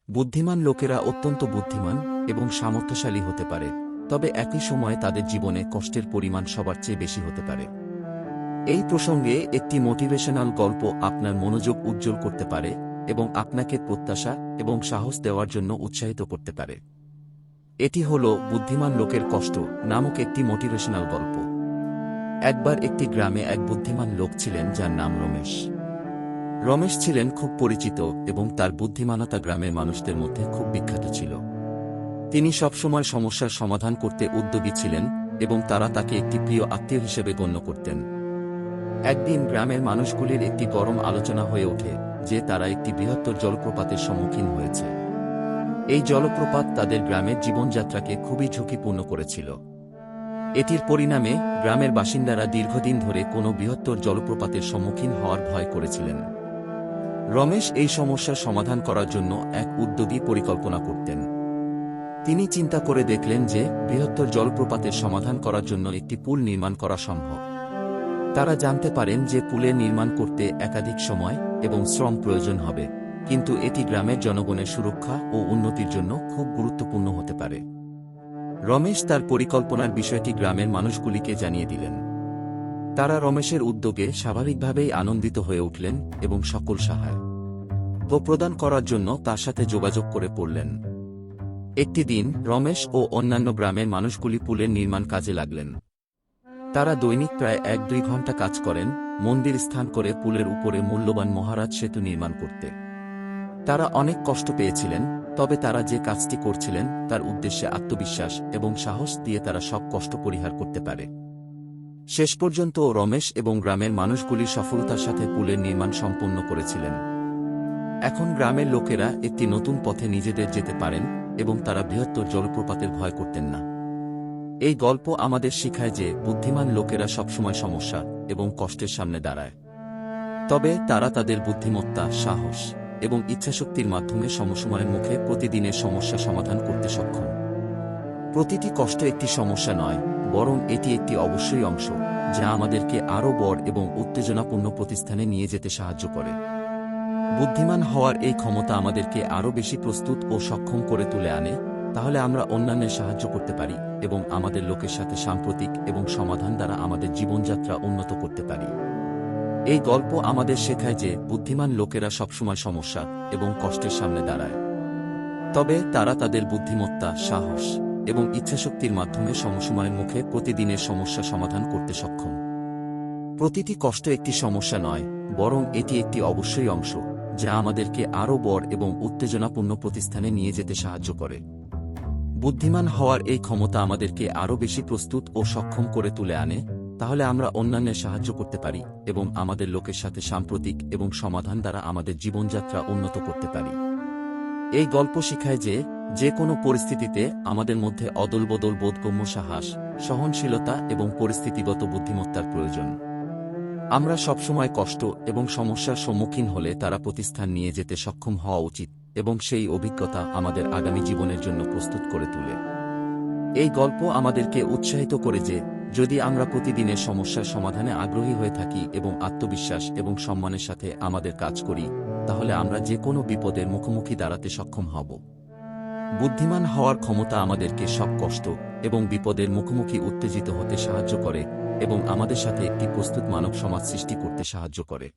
বুদ্ধিমান লোকেরা অত্যন্ত বুদ্ধিমান এবং সামর্থ্যশালী হতে পারে, তবে একই সময়ে তাদের জীবনে কষ্টের পরিমাণ সবার চেয়ে বেশি হতে পারে। এই প্রসঙ্গে একটি মোটিভেশনাল গল্প আপনার মনোযোগ উজ্জ্বল করতে পারে এবং আপনাকে প্রত্যাশা এবং সাহস দেওয়ার জন্য উৎসাহিত করতে পারে। এটি হল বুদ্ধিমান লোকের কষ্ট নামক একটি মোটিভেশনাল গল্প। একবার একটি গ্রামে এক বুদ্ধিমান লোক ছিলেন যার নাম রমেশ। রমেশ ছিলেন খুব পরিচিত এবং তার বুদ্ধিমানতা গ্রামের মানুষদের মধ্যে খুব বিখ্যাত ছিল। তিনি সবসময় সমস্যার সমাধান করতে উদ্যোগী ছিলেন এবং তারা তাকে একটি প্রিয় আত্মীয় হিসেবে গণ্য করতেন। একদিন গ্রামের মানুষগুলির একটি গরম আলোচনা হয়ে ওঠে যে তারা একটি বৃহত্তর জলপ্রপাতের সম্মুখীন হয়েছে। এই জলপ্রপাত তাদের গ্রামের জীবনযাত্রাকে খুবই ঝুঁকিপূর্ণ করেছিল। এটির পরিণামে গ্রামের বাসিন্দারা দীর্ঘদিন ধরে কোনো বৃহত্তর জলপ্রপাতের সম্মুখীন হওয়ার ভয় করেছিলেন। রমেশ এই সমস্যার সমাধান করার জন্য এক উদ্যোগী পরিকল্পনা করতেন। তিনি চিন্তা করে দেখলেন যে বৃহত্তর জলপ্রপাতের সমাধান করার জন্য একটি পুল নির্মাণ করা সম্ভব। তারা জানতে পারেন যে পুলের নির্মাণ করতে একাধিক সময় এবং শ্রম প্রয়োজন হবে, কিন্তু এটি গ্রামের জনগণের সুরক্ষা ও উন্নতির জন্য খুব গুরুত্বপূর্ণ হতে পারে। রমেশ তার পরিকল্পনার বিষয়টি গ্রামের মানুষগুলিকে জানিয়ে দিলেন। তারা রমেশের উদ্যোগে স্বাভাবিকভাবেই আনন্দিত হয়ে উঠলেন এবং সকল সাহায্য প্রদান করার জন্য তার সাথে যোগাযোগ করে পড়লেন। একটি দিন রমেশ ও অন্যান্য গ্রামের মানুষগুলি পুলের নির্মাণ কাজে লাগলেন। তারা দৈনিক প্রায় 1-2 ঘন্টা কাজ করেন, মন্দির স্থান করে পুলের উপরে মূল্যবান মহারাজ সেতু নির্মাণ করতে। তারা অনেক কষ্ট পেয়েছিলেন, তবে তারা যে কাজটি করছিলেন তার উদ্দেশ্যে আত্মবিশ্বাস এবং সাহস দিয়ে তারা সব কষ্ট পরিহার করতে পারে। শেষ পর্যন্ত রমেশ এবং গ্রামের মানুষগুলি সফলতার সাথে পুলের নির্মাণ সম্পন্ন করেছিলেন। এখন গ্রামের লোকেরা একটি নতুন পথে নিজেদের যেতে পারেন এবং তারা বৃহত্তর জলপ্রপাতের ভয় করতেন না। এই গল্প আমাদের শেখায় যে বুদ্ধিমান লোকেরা সবসময় সমস্যা এবং কষ্টের সামনে দাঁড়ায়, তবে তারা তাদের বুদ্ধিমত্তা, সাহস এবং ইচ্ছাশক্তির মাধ্যমে সমসময়ের মুখে প্রতিদিনের সমস্যা সমাধান করতে সক্ষম। প্রতিটি কষ্ট একটি সমস্যা নয়, বরং এটি একটি অবশ্যই অংশ যা আমাদেরকে আরও বড় এবং উত্তেজনাপূর্ণ প্রতিস্থানে নিয়ে যেতে সাহায্য করে। বুদ্ধিমান হওয়ার এই ক্ষমতা আমাদেরকে আরও বেশি প্রস্তুত ও সক্ষম করে তুলে আনে, তাহলে আমরা অন্যান্যের সাহায্য করতে পারি এবং আমাদের লোকের সাথে সাম্প্রতিক এবং সমাধান দ্বারা আমাদের জীবনযাত্রা উন্নত করতে পারি। এই গল্প আমাদের শেখায় যে বুদ্ধিমান লোকেরা সবসময় সমস্যা এবং কষ্টের সামনে দাঁড়ায়, তবে তারা তাদের বুদ্ধিমত্তা, সাহস এবং ইচ্ছাশক্তির মাধ্যমে সমসময়ের মুখে প্রতিদিনের সমস্যা সমাধান করতে সক্ষম। প্রতিটি কষ্ট একটি সমস্যা নয়, বরং এটি একটি অবশ্যই অংশ যা আমাদেরকে আরও বড় এবং উত্তেজনাপূর্ণ প্রতিস্থানে নিয়ে যেতে সাহায্য করে। বুদ্ধিমান হওয়ার এই ক্ষমতা আমাদেরকে আরও বেশি প্রস্তুত ও সক্ষম করে তুলে আনে, তাহলে আমরা অন্যান্যের সাহায্য করতে পারি এবং আমাদের লোকের সাথে সাম্প্রতিক এবং সমাধান দ্বারা আমাদের জীবনযাত্রা উন্নত করতে পারি। এই গল্প শেখায় যে যে কোনো পরিস্থিতিতে আমাদের মধ্যে অদলবদল বোধগম্য সাহস, সহনশীলতা এবং পরিস্থিতিগত বুদ্ধিমত্তার প্রয়োজন। আমরা সবসময় কষ্ট এবং সমস্যার সম্মুখীন হলে তারা প্রতিস্থান নিয়ে যেতে সক্ষম হওয়া উচিত এবং সেই অভিজ্ঞতা আমাদের আগামী জীবনের জন্য প্রস্তুত করে তোলে। এই গল্প আমাদেরকে উৎসাহিত করে যে যদি আমরা প্রতিদিনের সমস্যার সমাধানে আগ্রহী হয়ে থাকি এবং আত্মবিশ্বাস এবং সম্মানের সাথে আমাদের কাজ করি, তাহলে আমরা যে কোনো বিপদের মুখোমুখি দাঁড়াতে সক্ষম হব। বুদ্ধিমান হওয়ার ক্ষমতা আমাদেরকে সব কষ্ট এবং বিপদের মুখোমুখি উত্তেজিত হতে সাহায্য করে এবং আমাদের সাথে একটি প্রস্তুত মানব সমাজ সৃষ্টি করতে সাহায্য করে।